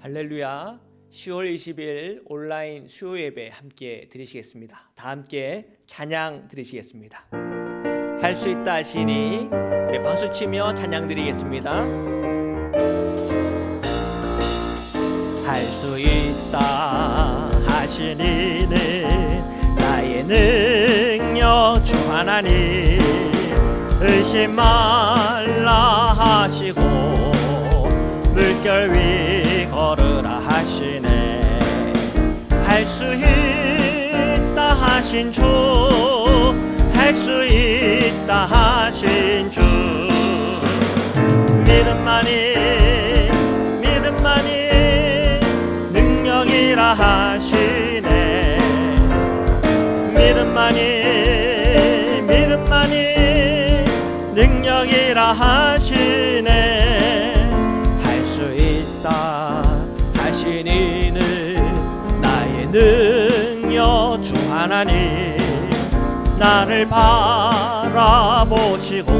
할렐루야. 10월 20일 온라인 수요 예배 함께 드리시겠습니다. 다 함께 찬양 드리시겠습니다. 할 수 있다 하시니 우리 박수 치며 찬양 드리겠습니다. 할 수 있다 하시니는 나의 능력 주 하나님, 의심 말라 하시고 물결 위 걸으라 하시네. 할 수 있다 하신 주, 할 수 있다 하신 주, 믿음만이 능력이라 하시네. 믿음만이 능력이라 하시네. 할 수 있다 하시니는 나의 능력 주 하나님, 나를 바라보시고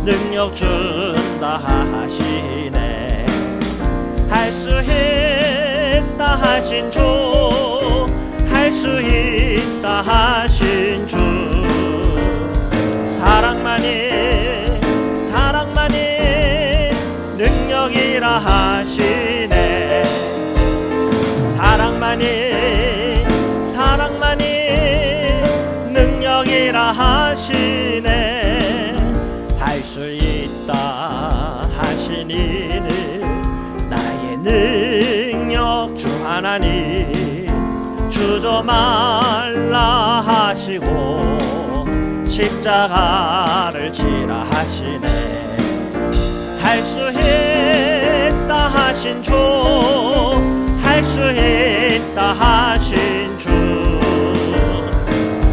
능력 준다 하시네. 할 수 있다 하신 주, 할 수 있다 하신 주, 사랑만이 능력이라 하시네. 사랑만이 능력이라 하시네. 할 수 있다 하시니는 나의 능력 주 하나님, 주저 말라 하시고 십자가를 지라 하시네. 할 수 있다 하신 주, 할 수 있다 하신 주,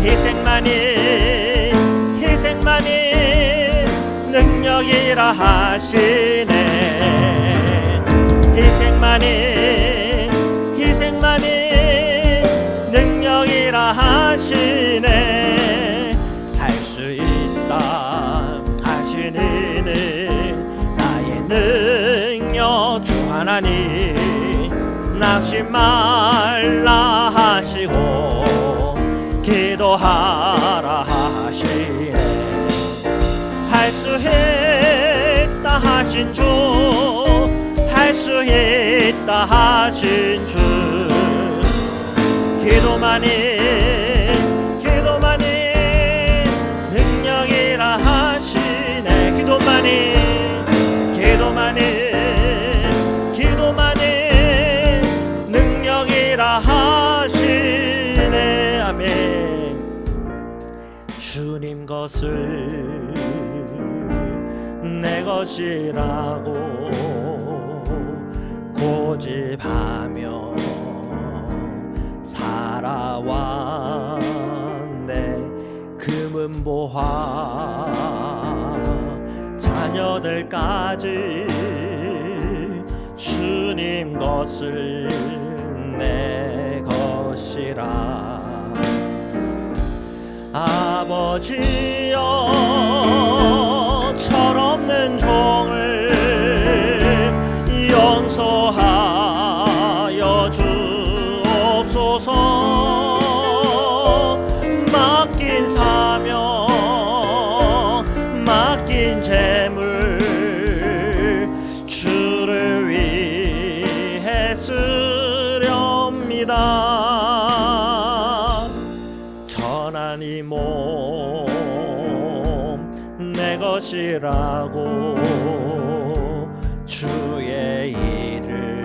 희생만이 능력이라 하시네. 희생만이 능력이라 하시네. 할 수 있다 하시니는 나의 능력 주 하나님, 낙심 말라 하시고 기도하라 하시네. 할 수 있다 하신 주, 할 수 있다 하신 주, 기도만이 능력이라 하시네. 기도만이 능력이라 하시네. 아멘. 주님 것을 내 것이라고 고집하며 살아왔네. 금은보화 자녀들까지 주님 것을 내 것이라. 아버지여, 철없는 종을 용서하여 주옵소서. 맡긴 사명, 맡긴 재물 주를 위해 쓰렵니다. 전한 이 몸 내 것이라고 주의 일을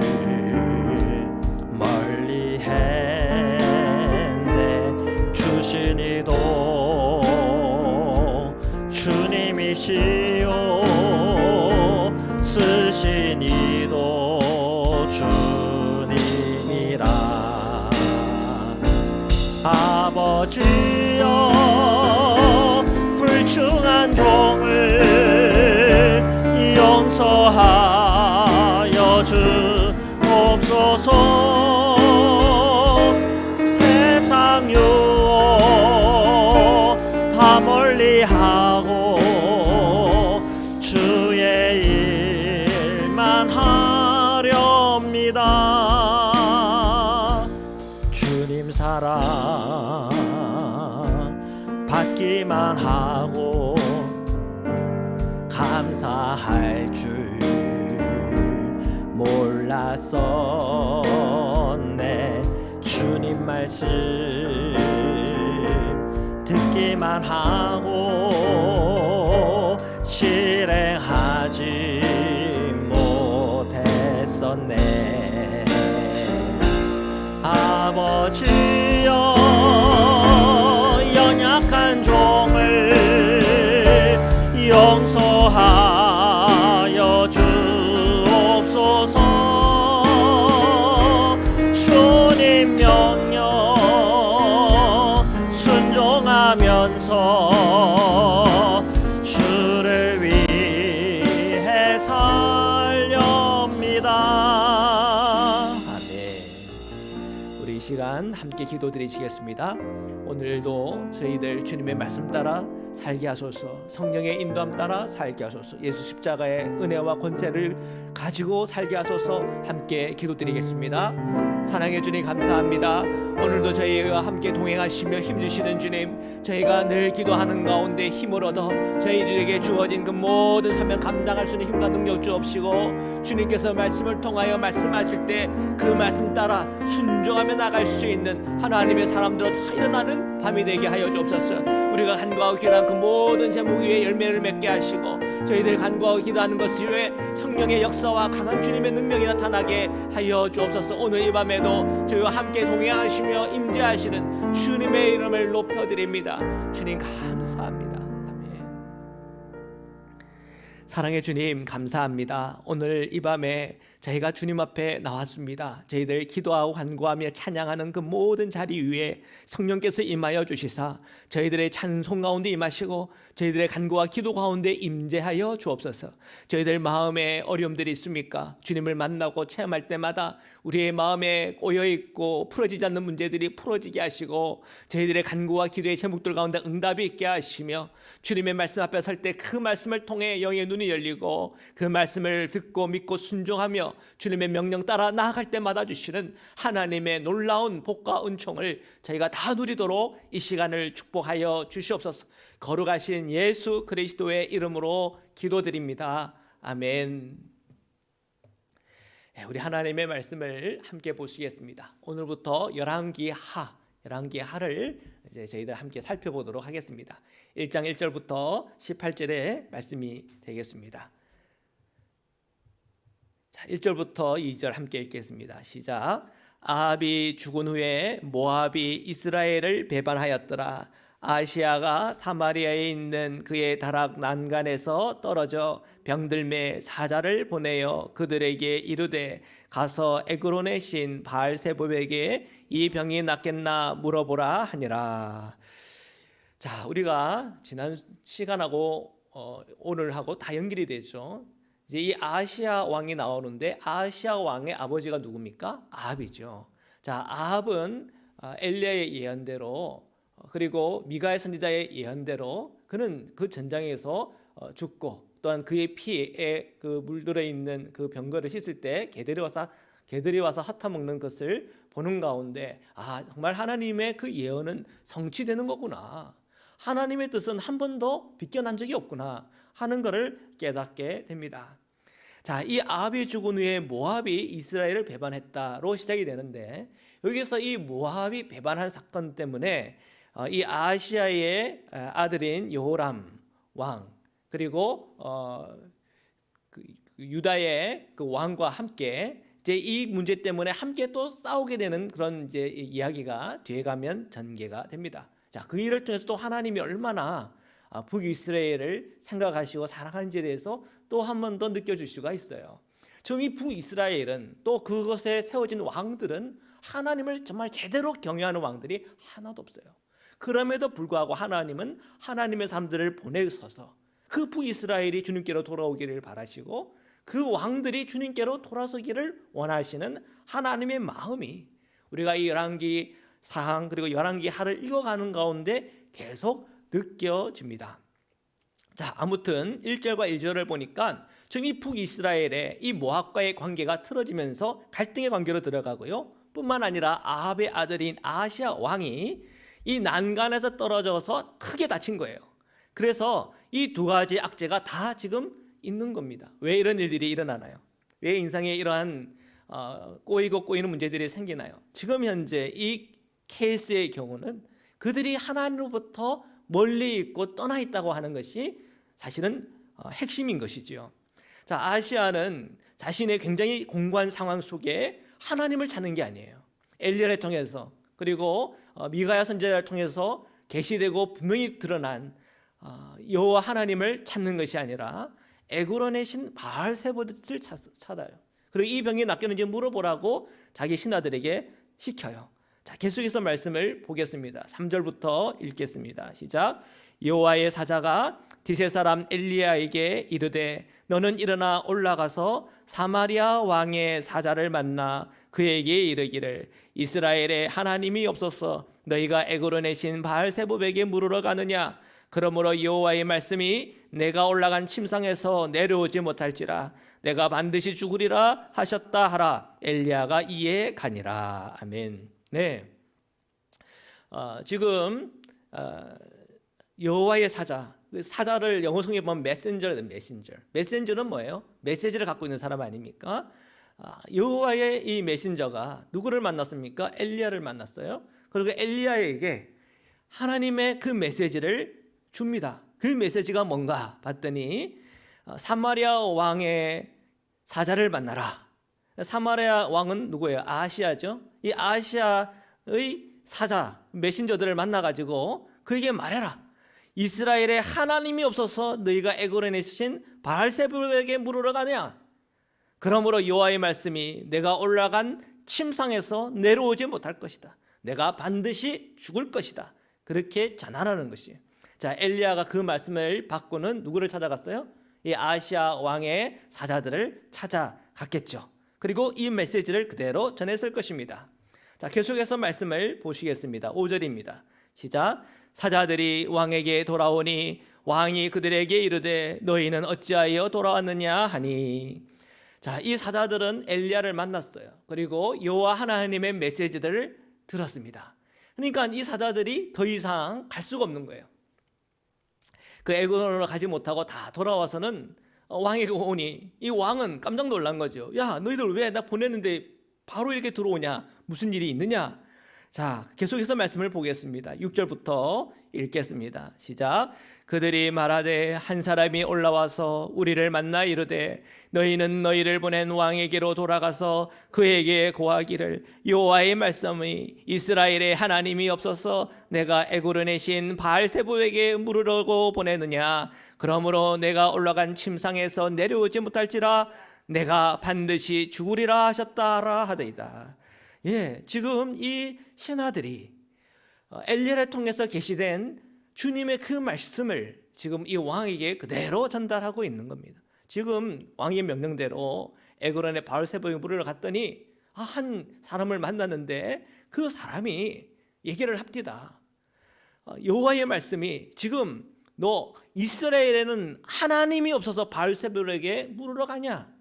멀리 했네. 주신 이도 주님이시요, 쓰신 이도 주님이라. 아버지여, 불충한 종을 용서하여 주옵소서. 세상 유혹 다 멀리하고 주의 일만 하렵니다. 듣기만 하고 감사할 줄 몰랐었네. 주님 말씀 듣기만 하고 실행하지 못했었네. 아버지여 연약한 종을 용서하여 주옵소서. 주님 명령 순종하면서 주를 위해 살렵니다. 아멘. 우리 이 시간 함께 기도드리시겠습니다. 오늘도 저희들 주님의 말씀 따라 살게 하소서. 성령의 인도함 따라 살게 하소서. 예수 십자가의 은혜와 권세를 가지고 살게 하소서. 함께 기도드리겠습니다. 사랑해 주님 감사합니다. 오늘도 저희와 함께 동행하시며 힘주시는 주님, 저희가 늘 기도하는 가운데 힘을 얻어 저희들에게 주어진 그 모든 사명 감당할 수 있는 힘과 능력 주옵시고, 주님께서 말씀을 통하여 말씀하실 때 그 말씀 따라 순종하며 나갈 수 있는 하나님의 사람들로 다 일어나는 밤이 되게 하여 주옵소서. 우리가 간구하고 기도한 그 모든 제목 위에 열매를 맺게 하시고, 저희들 간구하고 기도하는 것 위에 성령의 역사와 강한 주님의 능력이 나타나게 하여 주옵소서. 오늘 이 밤에도 저희와 함께 동행하시며 임재하시는 주님의 이름을 높여드립니다. 주님 감사합니다. 아멘. 사랑의 주님 감사합니다. 오늘 이 밤에 저희가 주님 앞에 나왔습니다. 저희들 기도하고 간구하며 찬양하는 그 모든 자리 위에 성령께서 임하여 주시사 저희들의 찬송 가운데 임하시고 저희들의 간구와 기도 가운데 임재하여 주옵소서. 저희들 마음에 어려움들이 있습니까? 주님을 만나고 체험할 때마다 우리의 마음에 꼬여있고 풀어지지 않는 문제들이 풀어지게 하시고, 저희들의 간구와 기도의 제목들 가운데 응답이 있게 하시며, 주님의 말씀 앞에 설 때 그 말씀을 통해 영의 눈이 열리고 그 말씀을 듣고 믿고 순종하며 주님의 명령 따라 나아갈 때마다 주시는 하나님의 놀라운 복과 은총을 저희가 다 누리도록 이 시간을 축복하여 주시옵소서. 거룩하신 예수 그리스도의 이름으로 기도드립니다. 아멘. 우리 하나님의 말씀을 함께 보시겠습니다. 오늘부터 열왕기하를 이제 저희들 함께 살펴보도록 하겠습니다. 1장 1절부터 18절의 말씀이 되겠습니다. 자, 1절부터 2절 함께 읽겠습니다. 시작. 아합이 죽은 후에 모압이 이스라엘을 배반하였더라. 아시아가 사마리아에 있는 그의 다락 난간에서 떨어져 병들매 사자를 보내어 그들에게 이르되 가서 에그론의 신 바알세봅에게 이 병이 낫겠나 물어보라 하니라. 자, 우리가 지난 시간하고 오늘하고 다 연결이 되죠. 이제 이 아시아 왕이 나오는데, 아시아 왕의 아버지가 누굽니까? 아합이죠. 자, 아합은 엘리야의 예언대로 그리고 미가의 선지자의 예언대로 그는 그 전장에서 죽고, 또한 그의 피에 그 물들어 있는 그 병거를 씻을 때 개들이 와서 핥아 먹는 것을 보는 가운데, 정말 하나님의 그 예언은 성취되는 거구나, 하나님의 뜻은 한 번도 비껴난 적이 없구나 하는 것을 깨닫게 됩니다. 자, 이 아합이 죽은 후에 모압이 이스라엘을 배반했다로 시작이 되는데, 여기서 이 모압이 배반한 사건 때문에 이 아시아의 아들인 여호람 왕, 그리고 그 유다의 그 왕과 함께 이제 이 문제 때문에 함께 또 싸우게 되는 그런 이제 이야기가 뒤에 가면 전개가 됩니다. 자, 그 일을 통해서 또 하나님이 얼마나 북이스라엘을 생각하시고 사랑하는지에 대해서 또 한 번 더 느껴질 수가 있어요. 지금 이 북이스라엘은, 또 그것에 세워진 왕들은 하나님을 정말 제대로 경외하는 왕들이 하나도 없어요. 그럼에도 불구하고 하나님은 하나님의 사람들을 보내셔서 그 북이스라엘이 주님께로 돌아오기를 바라시고, 그 왕들이 주님께로 돌아서기를 원하시는 하나님의 마음이 우리가 이 열왕기 상 그리고 열왕기 하를 읽어가는 가운데 계속 느껴집니다. 자, 아무튼 1절과 1절을 보니까 지금 이 북이스라엘의 이 모압과의 관계가 틀어지면서 갈등의 관계로 들어가고요, 뿐만 아니라 아합의 아들인 아시아 왕이 이 난간에서 떨어져서 크게 다친 거예요. 그래서 이 두 가지 악재가 다 지금 있는 겁니다. 왜 이런 일들이 일어나나요? 왜 인생에 이러한 꼬이고 꼬이는 문제들이 생기나요? 지금 현재 이 케이스의 경우는 그들이 하나님으로부터 멀리 있고 떠나 있다고 하는 것이 사실은 핵심인 것이지요. 자, 아시아는 자신의 굉장히 공고한 상황 속에 하나님을 찾는 게 아니에요. 엘리야를 통해서 그리고 미가야 선지자를 통해서 계시되고 분명히 드러난 여호와 하나님을 찾는 것이 아니라 에그론의 신 바알세봇을 찾아요. 그리고 이 병이 낫겠는지 물어보라고 자기 신하들에게 시켜요. 자, 계속해서 말씀을 보겠습니다. 3절부터 읽겠습니다. 시작. 여호와의 사자가 디세 사람 엘리야에게 이르되 너는 일어나 올라가서 사마리아 왕의 사자를 만나 그에게 이르기를 이스라엘에 하나님이 없어서 너희가 에그론의 신 바알세봇에게 물으러 가느냐. 그러므로 여호와의 말씀이 내가 올라간 침상에서 내려오지 못할지라 내가 반드시 죽으리라 하셨다 하라. 엘리야가 이에 가니라. 아멘. 네. 지금 여호와의 사자를 영어 성경에 보면 메신저는 뭐예요? 메시지를 갖고 있는 사람 아닙니까? 여호와의 이 메신저가 누구를 만났습니까? 엘리야를 만났어요. 그리고 엘리야에게 하나님의 그 메시지를 줍니다. 그 메시지가 뭔가 봤더니 사마리아 왕의 사자를 만나라. 사마리아 왕은 누구예요? 아하시아죠. 이 아하시아의 사자 메신저들을 만나가지고 그에게 말해라. 이스라엘에 하나님이 없어서 너희가 에그론에 있으신 바알세봇에게 물으러 가냐. 그러므로 여호와의 말씀이 내가 올라간 침상에서 내려오지 못할 것이다. 내가 반드시 죽을 것이다. 그렇게 전하라는 것이에요. 자, 엘리야가 그 말씀을 받고는 누구를 찾아갔어요? 이 아시아 왕의 사자들을 찾아갔겠죠. 그리고 이 메시지를 그대로 전했을 것입니다. 자, 계속해서 말씀을 보시겠습니다. 5절입니다. 시작. 사자들이 왕에게 돌아오니 왕이 그들에게 이르되 너희는 어찌하여 돌아왔느냐 하니. 자, 이 사자들은 엘리야를 만났어요. 그리고 여호와 하나님의 메시지들을 들었습니다. 그러니까 이 사자들이 더 이상 갈 수가 없는 거예요. 그 에그론으로 가지 못하고 다 돌아와서는 왕에게 오니 이 왕은 깜짝 놀란 거죠. 야, 너희들 왜 나 보냈는데 바로 이렇게 들어오냐? 무슨 일이 있느냐? 자, 계속해서 말씀을 보겠습니다. 6절부터 읽겠습니다. 시작. 그들이 말하되 한 사람이 올라와서 우리를 만나 이르되 너희는 너희를 보낸 왕에게로 돌아가서 그에게 고하기를 여호와의 말씀이 이스라엘에 하나님이 없어서 내가 에그론의 신 바알세봇에게 물으려고 보내느냐. 그러므로 내가 올라간 침상에서 내려오지 못할지라 내가 반드시 죽으리라 하셨다라 하더이다. 예, 지금 이 신하들이 엘리야를 통해서 계시된 주님의 그 말씀을 지금 이 왕에게 그대로 전달하고 있는 겁니다. 지금 왕의 명령대로 에그론의 바알세봇에 물으러 갔더니 한 사람을 만났는데 그 사람이 얘기를 합디다. 여호와의 말씀이 지금 너 이스라엘에는 하나님이 없어서 바알세봇에게 물으러 가냐?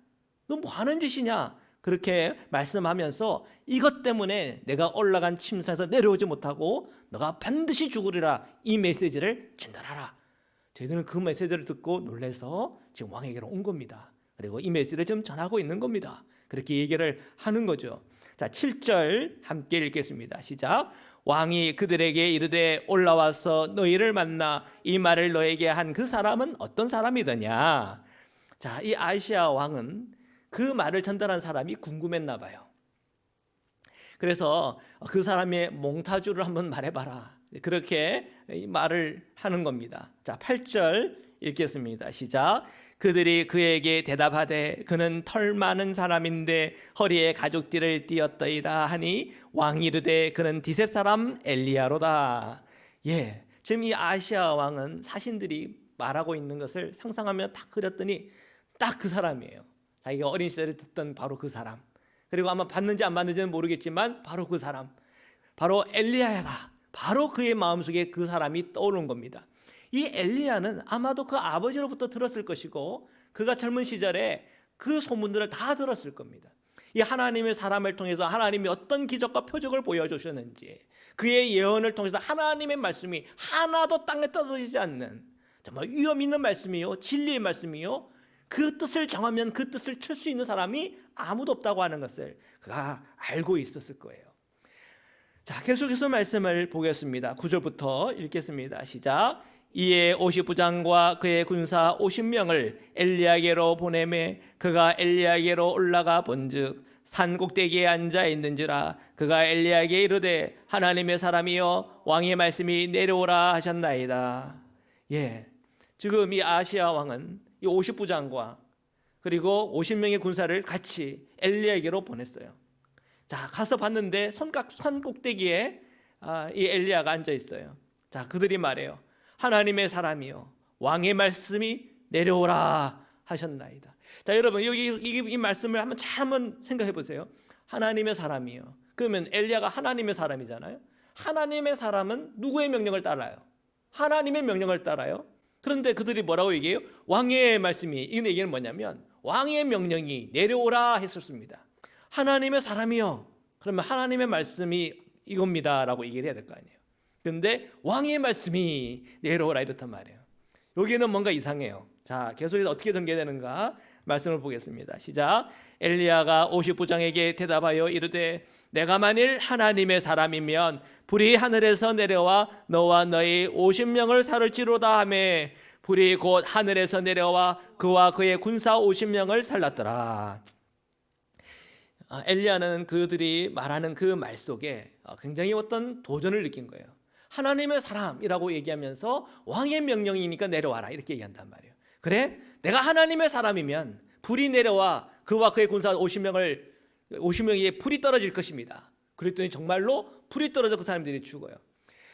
너 뭐 하는 짓이냐? 그렇게 말씀하면서 이것 때문에 내가 올라간 침상에서 내려오지 못하고 너가 반드시 죽으리라 이 메시지를 전달하라. 저희들은 그 메시지를 듣고 놀라서 지금 왕에게로 온 겁니다. 그리고 이 메시지를 지금 전하고 있는 겁니다. 그렇게 얘기를 하는 거죠. 자, 7절 함께 읽겠습니다. 시작. 왕이 그들에게 이르되 올라와서 너희를 만나 이 말을 너에게 한 그 사람은 어떤 사람이더냐. 자, 이 아시아 왕은 그 말을 전달한 사람이 궁금했나 봐요. 그래서 그 사람의 몽타주를 한번 말해봐라. 그렇게 말을 하는 겁니다. 자, 8절 읽겠습니다. 시작. 그들이 그에게 대답하되 그는 털 많은 사람인데 허리에 가죽띠를 띠었더이다 하니 왕이 이르되 그는 디셉 사람 엘리야로다. 예, 지금 이 아시아 왕은 사신들이 말하고 있는 것을 상상하며 딱 그렸더니 딱 그 사람이에요. 자기가 어린 시절에 듣던 바로 그 사람. 그리고 아마 받는지 안 받는지는 모르겠지만 바로 그 사람. 바로 엘리야다. 바로 그의 마음속에 그 사람이 떠오른 겁니다. 이 엘리야는 아마도 그 아버지로부터 들었을 것이고 그가 젊은 시절에 그 소문들을 다 들었을 겁니다. 이 하나님의 사람을 통해서 하나님이 어떤 기적과 표적을 보여주셨는지, 그의 예언을 통해서 하나님의 말씀이 하나도 땅에 떨어지지 않는 정말 위험 있는 말씀이요, 진리의 말씀이요, 그 뜻을 정하면 그 뜻을 칠 수 있는 사람이 아무도 없다고 하는 것을 그가 알고 있었을 거예요. 자, 계속해서 말씀을 보겠습니다. 9절부터 읽겠습니다. 시작. 이에 50부장과 그의 군사 50명을 엘리야게로 보내매 그가 엘리야게로 올라가 본즉 산 꼭대기에 앉아 있는지라. 그가 엘리야에게 이르되 하나님의 사람이여 왕의 말씀이 내려오라 하셨나이다. 예, 지금 이 아시아 왕은 이 50부장과 그리고 50명의 군사를 같이 엘리야에게로 보냈어요. 자, 가서 봤는데 산 꼭대기에 이 엘리야가 앉아 있어요. 자, 그들이 말해요. 하나님의 사람이요 왕의 말씀이 내려오라 하셨나이다. 자, 여러분 여기 이 말씀을 한번 생각해 보세요. 하나님의 사람이요. 그러면 엘리야가 하나님의 사람이잖아요. 하나님의 사람은 누구의 명령을 따라요? 하나님의 명령을 따라요. 그런데 그들이 뭐라고 얘기해요? 왕의 말씀이, 이 얘기는 뭐냐면 왕의 명령이 내려오라 했었습니다. 하나님의 사람이요. 그러면 하나님의 말씀이 이겁니다라고 얘기를 해야 될 거 아니에요. 그런데 왕의 말씀이 내려오라 이렇단 말이에요. 여기는 뭔가 이상해요. 자, 계속해서 어떻게 전개되는가 말씀을 보겠습니다. 시작. 엘리야가 50부장에게 대답하여 이르되 내가 만일 하나님의 사람이면 불이 하늘에서 내려와 너와 너희 50명을 살을지로다 하며 불이 곧 하늘에서 내려와 그와 그의 군사 50명을 살랐더라. 엘리야는 그들이 말하는 그 말 속에 굉장히 어떤 도전을 느낀 거예요. 하나님의 사람이라고 얘기하면서 왕의 명령이니까 내려와라 이렇게 얘기한단 말이에요. 그래? 내가 하나님의 사람이면 불이 내려와 그와 그의 군사 50명이 불이 떨어질 것입니다. 그랬더니 정말로 불이 떨어져 그 사람들이 죽어요.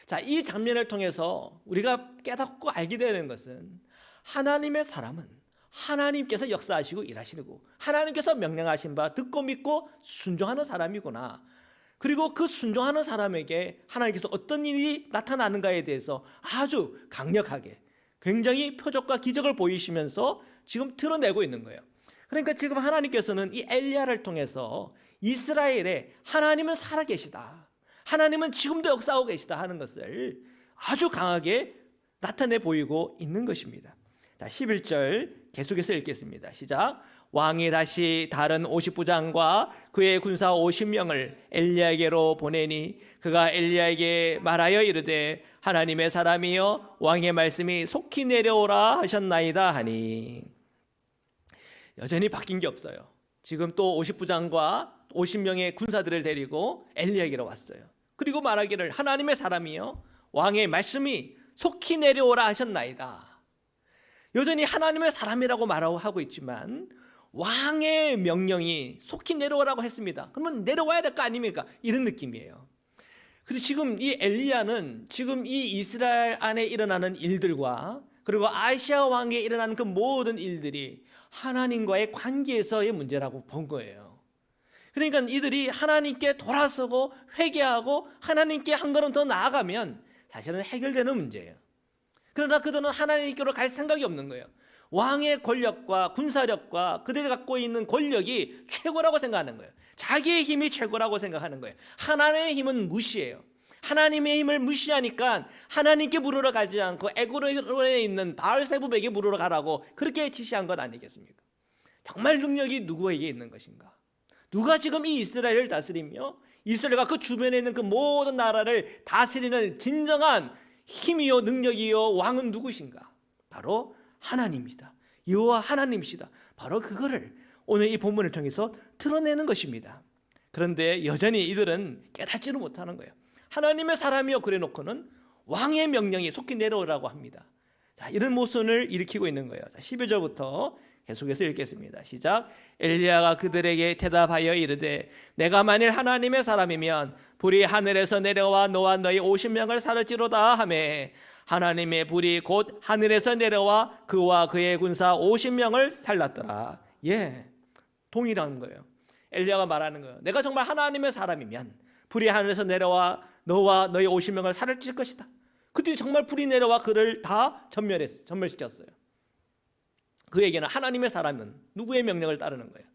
자, 이 장면을 통해서 우리가 깨닫고 알게 되는 것은 하나님의 사람은 하나님께서 역사하시고 일하시고 하나님께서 명령하신 바 듣고 믿고 순종하는 사람이구나. 그리고 그 순종하는 사람에게 하나님께서 어떤 일이 나타나는가에 대해서 아주 강력하게 굉장히 표적과 기적을 보이시면서 지금 드러내고 있는 거예요. 그러니까 지금 하나님께서는 이 엘리야를 통해서 이스라엘에 하나님은 살아계시다, 하나님은 지금도 역사하고 계시다 하는 것을 아주 강하게 나타내 보이고 있는 것입니다. 자, 11절 계속해서 읽겠습니다. 시작. 왕이 다시 다른 50부장과 그의 군사 50명을 엘리야에게로 보내니 그가 엘리야에게 말하여 이르되 하나님의 사람이여 왕의 말씀이 속히 내려오라 하셨나이다 하니. 여전히 바뀐 게 없어요. 지금 또 50부장과 50명의 군사들을 데리고 엘리야에게로 왔어요. 그리고 말하기를 하나님의 사람이여 왕의 말씀이 속히 내려오라 하셨나이다. 여전히 하나님의 사람이라고 말하고 있지만 왕의 명령이 속히 내려오라고 했습니다. 그러면 내려와야 될 거 아닙니까? 이런 느낌이에요. 그리고 지금 이 엘리야는 지금 이 이스라엘 안에 일어나는 일들과 그리고 아시아 왕에 일어나는 그 모든 일들이 하나님과의 관계에서의 문제라고 본 거예요. 그러니까 이들이 하나님께 돌아서고 회개하고 하나님께 한 걸음 더 나아가면 사실은 해결되는 문제예요. 그러나 그들은 하나님께로 갈 생각이 없는 거예요. 왕의 권력과 군사력과 그들이 갖고 있는 권력이 최고라고 생각하는 거예요. 자기의 힘이 최고라고 생각하는 거예요. 하나님의 힘은 무시해요. 하나님의 힘을 무시하니까 하나님께 물으러 가지 않고 에그론에 있는 바알세붑에게 물으러 가라고 그렇게 지시한 것 아니겠습니까? 정말 능력이 누구에게 있는 것인가? 누가 지금 이 이스라엘을 다스리며 이스라엘과 그 주변에 있는 그 모든 나라를 다스리는 진정한 힘이요 능력이요 왕은 누구신가? 바로 하나님이다. 여호와 하나님이시다. 바로 그거를 오늘 이 본문을 통해서 드러내는 것입니다. 그런데 여전히 이들은 깨닫지를 못하는 거예요. 하나님의 사람이요 그래 놓고는 왕의 명령이 속히 내려오라고 합니다. 자, 이런 모순을 일으키고 있는 거예요. 자, 12절부터 계속해서 읽겠습니다. 시작. 엘리야가 그들에게 대답하여 이르되 내가 만일 하나님의 사람이면 불이 하늘에서 내려와 너와 너희 50명을 살을지로다 하매 하나님의 불이 곧 하늘에서 내려와 그와 그의 군사 50명을 살랐더라. 예, 동일한 거예요. 엘리야가 말하는 거예요. 내가 정말 하나님의 사람이면 불이 하늘에서 내려와 너와 너희 50명을 살릴 것이다. 그때 정말 불이 내려와 그를 다 전멸시켰어요. 그에게는 하나님의 사람은 누구의 명령을 따르는 거예요?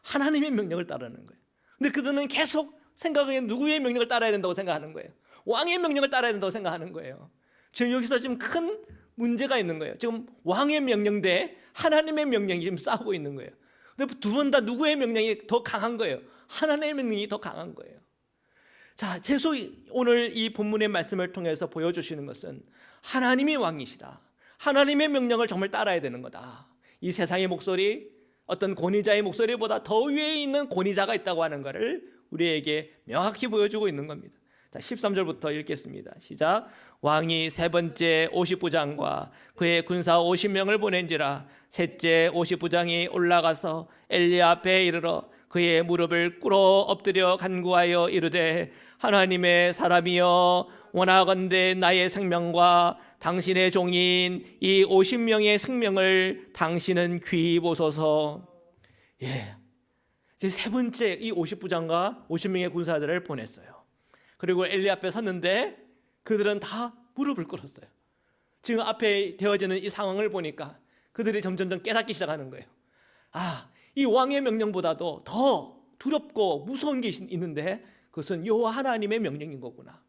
하나님의 명령을 따르는 거예요. 근데 그들은 계속 생각에 누구의 명령을 따라야 된다고 생각하는 거예요. 왕의 명령을 따라야 된다고 생각하는 거예요. 지금 여기서 지금 큰 문제가 있는 거예요. 지금 왕의 명령 대 하나님의 명령이 지금 싸우고 있는 거예요. 근데 두 번 다 누구의 명령이 더 강한 거예요? 하나님의 명령이 더 강한 거예요. 자, 최소 오늘 이 본문의 말씀을 통해서 보여주시는 것은 하나님이 왕이시다. 하나님의 명령을 정말 따라야 되는 거다. 이 세상의 목소리, 어떤 권위자의 목소리보다 더 위에 있는 권위자가 있다고 하는 것을 우리에게 명확히 보여주고 있는 겁니다. 자, 13절부터 읽겠습니다. 시작. 왕이 세 번째 50부장과 그의 군사 50명을 보낸지라 셋째 50부장이 올라가서 엘리야 앞에 이르러 그의 무릎을 꿇어 엎드려 간구하여 이르되 하나님의 사람이여 원하건대 나의 생명과 당신의 종인 이 50명의 생명을 당신은 귀히 보소서. 예, 이제 세 번째 이 50부장과 50명의 군사들을 보냈어요. 그리고 엘리 앞에 섰는데 그들은 다 무릎을 꿇었어요. 지금 앞에 되어지는 이 상황을 보니까 그들이 점점 깨닫기 시작하는 거예요. 아, 이 왕의 명령보다도 더 두렵고 무서운 게 있는데 그것은 여호와 하나님의 명령인 거구나.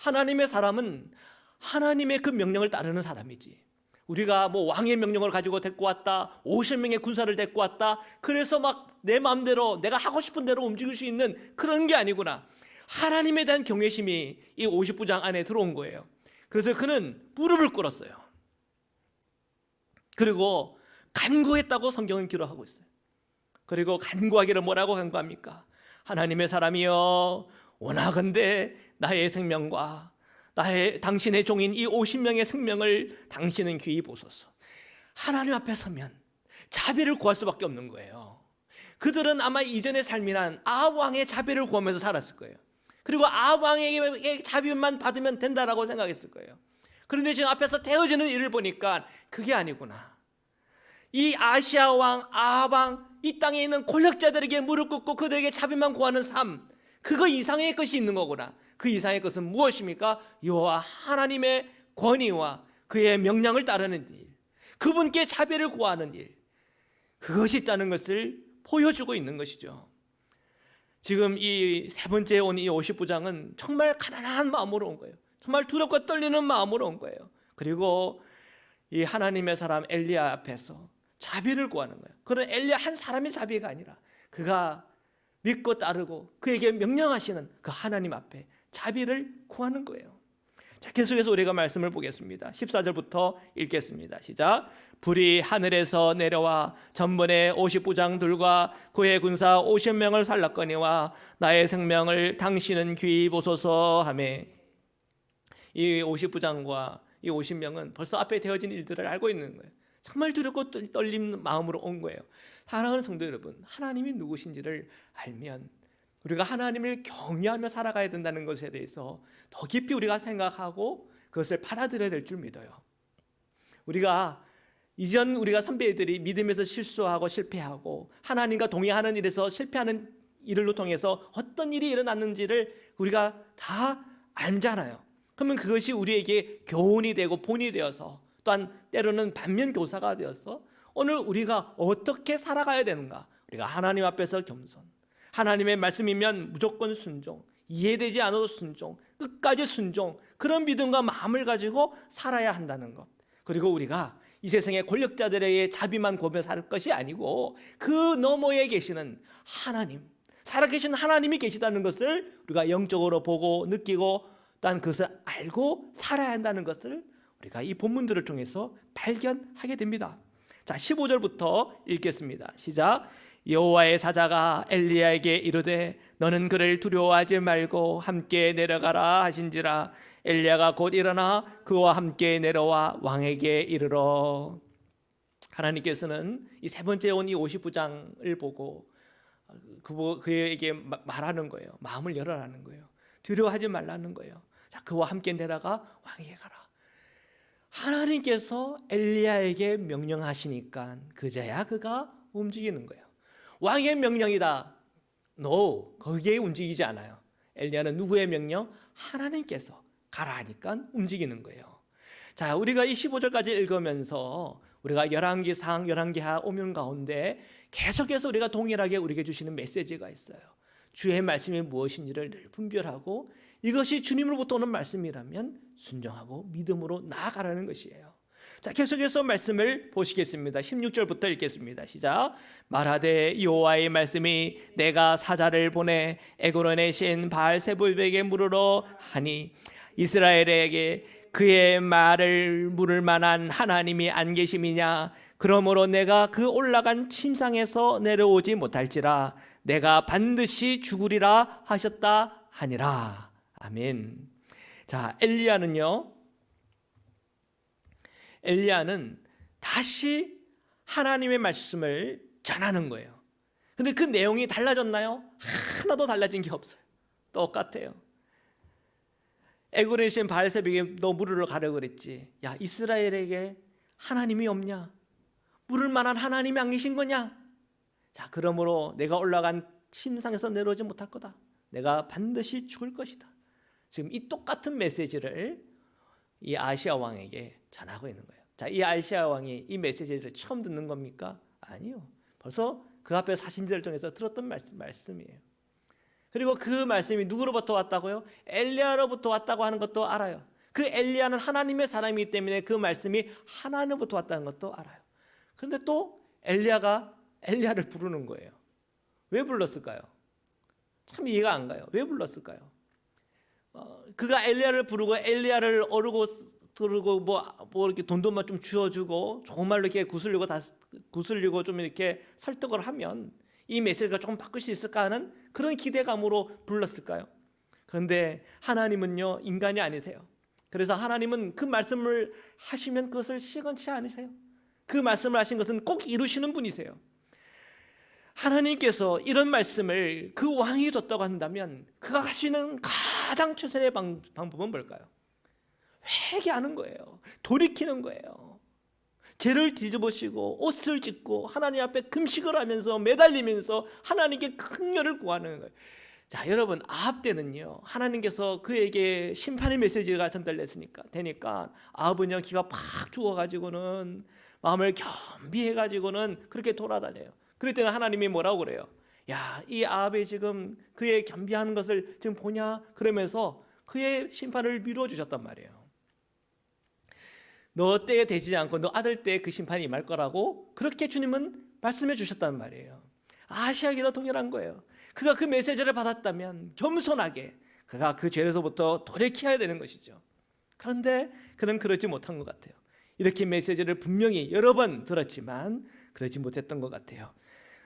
하나님의 사람은 하나님의 그 명령을 따르는 사람이지. 우리가 뭐 왕의 명령을 가지고 데리고 왔다, 50명의 군사를 데리고 왔다, 그래서 막 내 마음대로 내가 하고 싶은 대로 움직일 수 있는 그런 게 아니구나. 하나님에 대한 경외심이 이 50부장 안에 들어온 거예요. 그래서 그는 무릎을 꿇었어요. 그리고 간구했다고 성경은 기록하고 있어요. 그리고 간구하기를 뭐라고 간구합니까? 하나님의 사람이여 원하건대 나의 생명과 당신의 종인 이 50명의 생명을 당신은 귀히 보소서. 하나님 앞에 서면 자비를 구할 수밖에 없는 거예요. 그들은 아마 이전의 삶이란 아합 왕의 자비를 구하면서 살았을 거예요. 그리고 아합 왕에게 자비만 받으면 된다라고 생각했을 거예요. 그런데 지금 앞에서 되어지는 일을 보니까 그게 아니구나. 이 아시아 왕, 아합 왕, 이 땅에 있는 권력자들에게 무릎 꿇고 그들에게 자비만 구하는 삶, 그거 이상의 것이 있는 거구나. 그 이상의 것은 무엇입니까? 여호와 하나님의 권위와 그의 명령을 따르는 일, 그분께 자비를 구하는 일, 그것이 있다는 것을 보여주고 있는 것이죠. 지금 이 세 번째 온 이 50부장은 정말 가난한 마음으로 온 거예요. 정말 두렵고 떨리는 마음으로 온 거예요. 그리고 이 하나님의 사람 엘리야 앞에서 자비를 구하는 거예요. 그런 엘리야 한 사람의 자비가 아니라 그가 믿고 따르고 그에게 명령하시는 그 하나님 앞에 자비를 구하는 거예요. 자, 계속해서 우리가 말씀을 보겠습니다. 14절부터 읽겠습니다. 시작. 불이 하늘에서 내려와 전번에 50부장들과 그의 군사 50명을 살랐거니와 나의 생명을 당신은 귀히 보소서 하매. 이 50부장과 이 50명은 벌써 앞에 되어진 일들을 알고 있는 거예요. 정말 두렵고 떨리는 마음으로 온 거예요. 사랑하는 성도 여러분, 하나님이 누구신지를 알면 우리가 하나님을 경외하며 살아가야 된다는 것에 대해서 더 깊이 우리가 생각하고 그것을 받아들여야 될 줄 믿어요. 우리가 이전 우리가 선배들이 믿음에서 실수하고 실패하고 하나님과 동의하는 일에서 실패하는 일을 통해서 어떤 일이 일어났는지를 우리가 다 알잖아요. 그러면 그것이 우리에게 교훈이 되고 본이 되어서 또한 때로는 반면교사가 되어서 오늘 우리가 어떻게 살아가야 되는가, 우리가 하나님 앞에서 겸손, 하나님의 말씀이면 무조건 순종, 이해되지 않아도 순종, 끝까지 순종, 그런 믿음과 마음을 가지고 살아야 한다는 것. 그리고 우리가 이 세상의 권력자들에게 자비만 구하며 살 것이 아니고 그 너머에 계시는 하나님, 살아계신 하나님이 계시다는 것을 우리가 영적으로 보고 느끼고 또한 그것을 알고 살아야 한다는 것을 우리가 이 본문들을 통해서 발견하게 됩니다. 자, 15절부터 읽겠습니다. 시작. 여호와의 사자가 엘리야에게 이르되 너는 그를 두려워하지 말고 함께 내려가라 하신지라. 엘리야가 곧 일어나 그와 함께 내려와 왕에게 이르러. 하나님께서는 이 세 번째 온 이 50부장을 보고 그에게 말하는 거예요. 마음을 열어라는 거예요. 두려워하지 말라는 거예요. 자, 그와 함께 내려가 왕에게 가라. 하나님께서 엘리야에게 명령하시니까 그제야 그가 움직이는 거예요. 왕의 명령이다. No, 거기에 움직이지 않아요. 엘리야는 누구의 명령? 하나님께서 가라 하니까 움직이는 거예요. 자, 우리가 이 15절까지 읽으면서 우리가 열왕기상, 열왕기하 오면 가운데 계속해서 우리가 동일하게 우리에게 주시는 메시지가 있어요. 주의 말씀이 무엇인지를 늘 분별하고 이것이 주님으로부터 오는 말씀이라면 순종하고 믿음으로 나아가라는 것이에요. 자, 계속해서 말씀을 보시겠습니다. 16절부터 읽겠습니다. 시작. 말하되 여호와의 말씀이 내가 사자를 보내 에그론의 신 바알세불에게 물으러 하니 이스라엘에게 그의 말을 물을 만한 하나님이 안 계심이냐? 그러므로 내가 그 올라간 침상에서 내려오지 못할지라 내가 반드시 죽으리라 하셨다 하니라. 아멘. 자, 엘리야는 다시 하나님의 말씀을 전하는 거예요. 근데 그 내용이 달라졌나요? 하나도 달라진 게 없어요. 똑같아요. 에그론의 신 바알세불에게 너 물으러 가려고 그랬지. 야, 이스라엘에게 하나님이 없냐? 물을 만한 하나님이 안 계신 거냐? 자, 그러므로 내가 올라간 침상에서 내려오지 못할 거다. 내가 반드시 죽을 것이다. 지금 이 똑같은 메시지를 이 아시아 왕에게 전하고 있는 거예요. 자, 이 아시아 왕이 이 메시지를 처음 듣는 겁니까? 아니요. 벌써 그 앞에 사신들을 통해서 들었던 말씀이에요. 그리고 그 말씀이 누구로부터 왔다고요? 엘리야로부터 왔다고 하는 것도 알아요. 그 엘리야는 하나님의 사람이기 때문에 그 말씀이 하나님으로부터 왔다는 것도 알아요. 그런데 또 엘리야가 엘리야를 부르는 거예요. 왜 불렀을까요? 참 이해가 안 가요. 왜 불렀을까요? 그가 엘리야를 부르고 엘리야를 어르고 그러고 뭐 이렇게 돈도 좀 주어주고 정말로 이렇게 구슬리고 좀 이렇게 설득을 하면 이 메시지가 조금 바꿀 수 있을까 하는 그런 기대감으로 불렀을까요? 그런데 하나님은요, 인간이 아니세요. 그래서 하나님은 그 말씀을 하시면 그것을 시건치 않으세요. 그 말씀을 하신 것은 꼭 이루시는 분이세요. 하나님께서 이런 말씀을 그 왕이 줬다고 한다면 그가 할 수 있는 가장 최선의 방법은 뭘까요? 회개하는 거예요. 돌이키는 거예요. 죄를 뒤집으시고 옷을 찢고 하나님 앞에 금식을 하면서 매달리면서 하나님께 긍휼을 구하는 거예요. 자, 여러분, 아합 때는요, 하나님께서 그에게 심판의 메시지가 전달됐으니까 되니까 아합은요, 기가 팍 죽어가지고는 마음을 겸비해가지고는 그렇게 돌아다녀요. 그럴 때는 하나님이 뭐라고 그래요? 야, 이 아합이 지금 그의 겸비하는 것을 지금 보냐? 그러면서 그의 심판을 미루어 주셨단 말이에요. 너 때에 되지 않고 너 아들 때에 그 심판이 임할 거라고 그렇게 주님은 말씀해 주셨단 말이에요. 아시아기도 동일한 거예요. 그가 그 메시지를 받았다면 겸손하게 그가 그 죄에서부터 돌이켜야 되는 것이죠. 그런데 그는 그러지 못한 것 같아요. 이렇게 메시지를 분명히 여러 번 들었지만 그러지 못했던 것 같아요.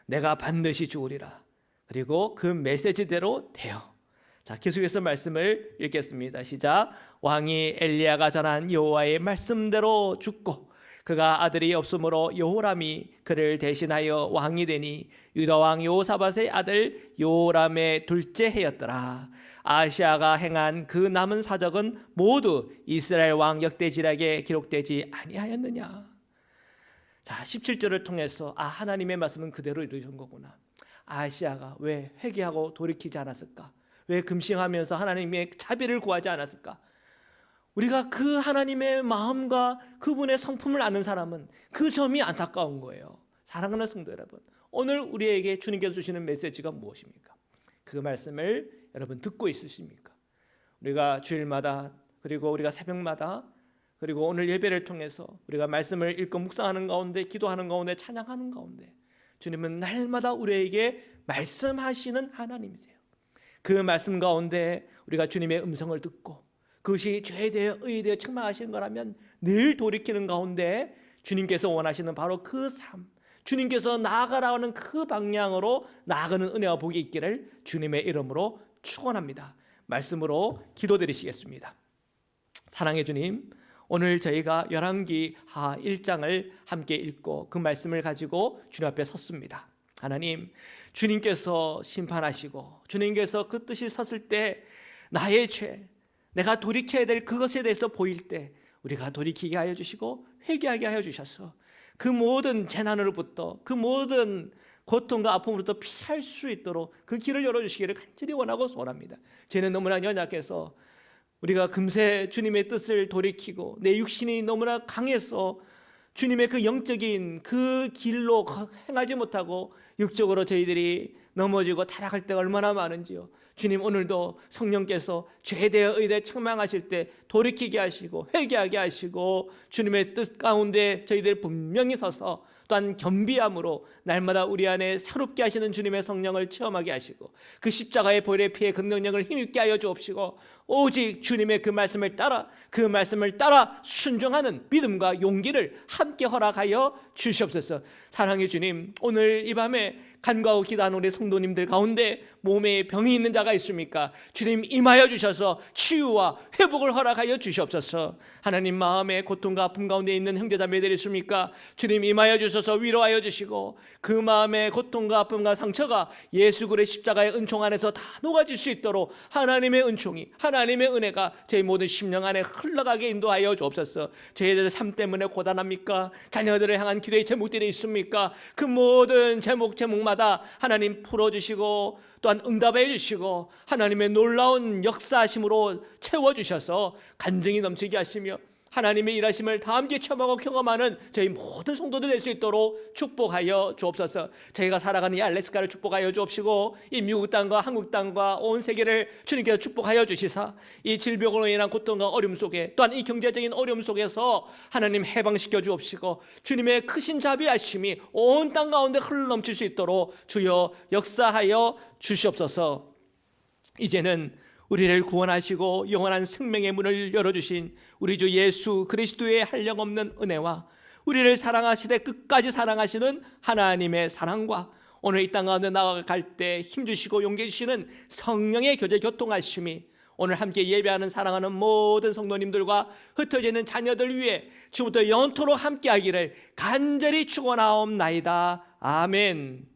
내가 반드시 죽으리라. 그리고 그 메시지대로 되어. 자, 계속해서 말씀을 읽겠습니다. 시작. 왕이 엘리야가 전한 여호와의 말씀대로 죽고 그가 아들이 없으므로 여호람이 그를 대신하여 왕이 되니 유다 왕 여호사밧의 아들 여호람의 둘째 해였더라. 아시아가 행한 그 남은 사적은 모두 이스라엘 왕 역대지략에 기록되지 아니하였느냐. 자, 17절을 통해서 하나님의 말씀은 그대로 이루어진 거구나. 아시아가 왜 회개하고 돌이키지 않았을까? 왜 금싱하면서 하나님의 자비를 구하지 않았을까? 우리가 그 하나님의 마음과 그분의 성품을 아는 사람은 그 점이 안타까운 거예요. 사랑하는 성도 여러분, 오늘 우리에게 주님께서 주시는 메시지가 무엇입니까? 그 말씀을 여러분 듣고 있으십니까? 우리가 주일마다 그리고 우리가 새벽마다 그리고 오늘 예배를 통해서 우리가 말씀을 읽고 묵상하는 가운데 기도하는 가운데 찬양하는 가운데 주님은 날마다 우리에게 말씀하시는 하나님이세요. 그 말씀 가운데 우리가 주님의 음성을 듣고 그것이 죄에 대해 의에 대해 책망하시는 거라면 늘 돌이키는 가운데 주님께서 원하시는 바로 그 삶, 주님께서 나아가라는 그 방향으로 나아가는 은혜와 복이 있기를 주님의 이름으로 축원합니다. 말씀으로 기도드리시겠습니다. 사랑의 주님, 오늘 저희가 열왕기하 1장을 함께 읽고 그 말씀을 가지고 주님 앞에 섰습니다. 하나님, 주님께서 심판하시고 주님께서 그 뜻이 섰을 때 나의 죄, 내가 돌이켜야 될 그것에 대해서 보일 때 우리가 돌이키게 하여 주시고 회개하게 하여 주셔서 그 모든 재난으로부터 그 모든 고통과 아픔으로부터 피할 수 있도록 그 길을 열어주시기를 간절히 원하고 소원합니다. 죄는 너무나 연약해서 우리가 금세 주님의 뜻을 돌이키고 내 육신이 너무나 강해서 주님의 그 영적인 그 길로 행하지 못하고 육적으로 저희들이 넘어지고 타락할 때가 얼마나 많은지요. 주님, 오늘도 성령께서 죄에 대해 의대 책망하실 때 돌이키게 하시고 회개하게 하시고 주님의 뜻 가운데 저희들 분명히 서서 또한 겸비함으로 날마다 우리 안에 새롭게 하시는 주님의 성령을 체험하게 하시고 그 십자가의 보혈의 피의 긍정력을 힘있게 하여 주옵시고 오직 주님의 그 말씀을 따라 순종하는 믿음과 용기를 함께 허락하여 주시옵소서. 사랑의 주님, 오늘 이 밤에 간과하고 기도하는 우리 성도님들 가운데 몸에 병이 있는 자가 있습니까? 주님 임하여 주셔서 치유와 회복을 허락하여 주시옵소서. 하나님, 마음에 고통과 아픔 가운데 있는 형제자매들이 있습니까? 주님 임하여 주셔서 위로하여 주시고 그 마음의 고통과 아픔과 상처가 예수 그리스도의 십자가의 은총 안에서 다 녹아질 수 있도록 하나님의 은총이, 하나님의 은혜가 저희 모든 심령 안에 흘러가게 인도하여 주옵소서. 저희들 삶 때문에 고단합니까? 자녀들을 향한 기도의 제목들이 있습니까? 그 모든 제목마다 하나님 풀어주시고 또한 응답해 주시고 하나님의 놀라운 역사하심으로 채워주셔서 간증이 넘치게 하시며 하나님의 일하심을 다 함께 체험하고 경험하는 저희 모든 성도들 될 수 있도록 축복하여 주옵소서. 저희가 살아가는 이 알래스카를 축복하여 주옵시고 이 미국 땅과 한국 땅과 온 세계를 주님께서 축복하여 주시사 이 질병으로 인한 고통과 어려움 속에 또한 이 경제적인 어려움 속에서 하나님 해방시켜 주옵시고 주님의 크신 자비하심이 온 땅 가운데 흘러넘칠 수 있도록 주여 역사하여 주시옵소서. 이제는 우리를 구원하시고 영원한 생명의 문을 열어주신 우리 주 예수 그리스도의 한량없는 은혜와 우리를 사랑하시되 끝까지 사랑하시는 하나님의 사랑과 오늘 이 땅 가운데 나아갈 때 힘주시고 용기 주시는 성령의 교제 교통하심이 오늘 함께 예배하는 사랑하는 모든 성도님들과 흩어져 있는 자녀들 위해 지금부터 영원토록 함께하기를 간절히 축원하옵나이다. 아멘.